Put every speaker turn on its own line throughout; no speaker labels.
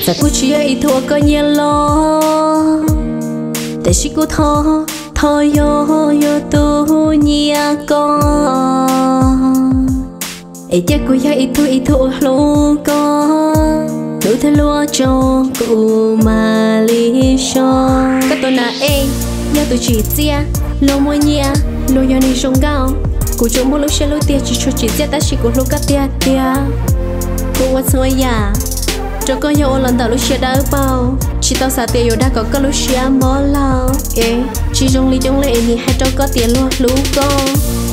Sa cú chia ít thua có nhiều lo để chỉ cú thò thôi yo tu nhia con ấy chắc cú ya ít thua luôn con đủ thế lúa cho cú mà li cho các tôi là ya tôi chỉ chia lo mua nhia lo yo ni sông gạo cú trông mua lúc xe lúc tia chỉ cho chỉ chia ta chỉ cú lúc cắt tia cú wat soi ya cho có yo lần đầu lúc xe đỡ bao chỉ tao xả tiền đã có lúc xe mỏ lao chỉ trong ly thì hai cho có tiền luôn lú con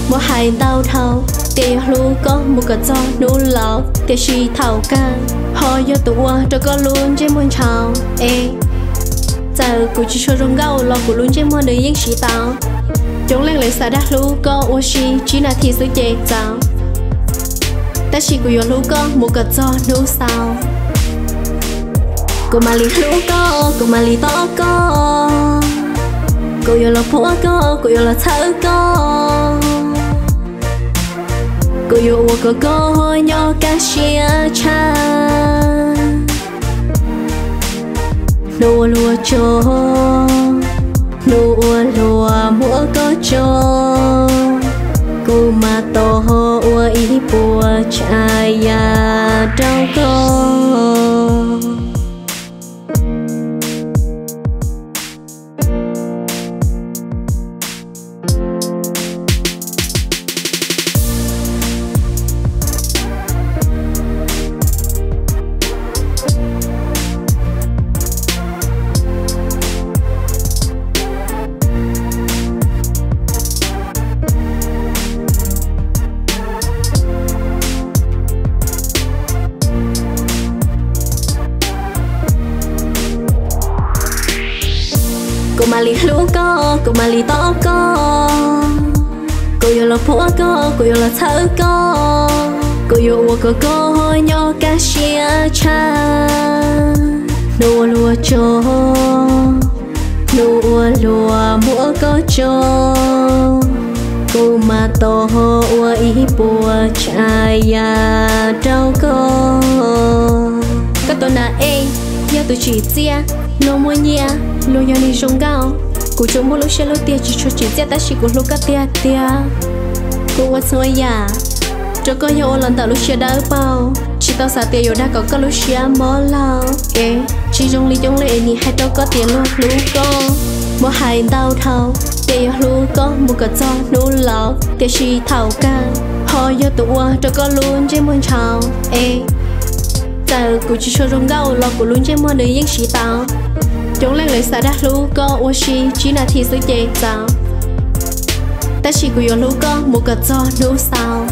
mỗi hai đau thâu tiền lú con một cái gió nụ lão tiền chỉ thâu ca họ yo tụi cho có luôn trên muôn chào giờ cụ chỉ cho rong gạo lo cụ luôn trên muôn đời yên chỉ tao chúng lên lấy xả đá lú con ô chỉ là thì sự chế tạo ta chỉ cụ yo lú con một cái gió nụ sao cô mà lì lú co, cô mà lì to co, cô yêu là phua co, cô yêu là thở co, cô yêu cô nhỏ cá xia cha, lúa cho, lúa mua có cho, cô mà to ua ý bùa trai ya trâu co. Cô mà lì lú co, cô mà lì to co, cô yêu là phua co, cô yêu là thở co, cô yêu cô nhỏ cá xia cha, lúa cho, lúa mua có cho, cô mà to ua ý bùa trai ya trâu co, các tôi là ya tôi chỉ chia lo mua nhia lo yo ni sông gạo cụ trông mua lúc xe lúc tia chỉ cho chỉ chia ta chỉ có lúc cắt tia cụ wat soi ya cho có yo lần đầu lúc xe đỡ bao chỉ tao xả tia yo đã có lúc xe mỏ lao chỉ trong ly thì hai tao có tiền luôn lú con mỗi hai đau thâu tia lú con một cái gió nụ lão tia chỉ thâu ca họ yo tụi cho có luôn trên muôn chào giờ cụ chỉ cho rong gạo lo cụ luôn trên muôn đời yên chỉ tao chúng lên lấy xả đá lú co ô chỉ là thì sự chế tạo ta chỉ cụ yo lú co một cái gió nụ sao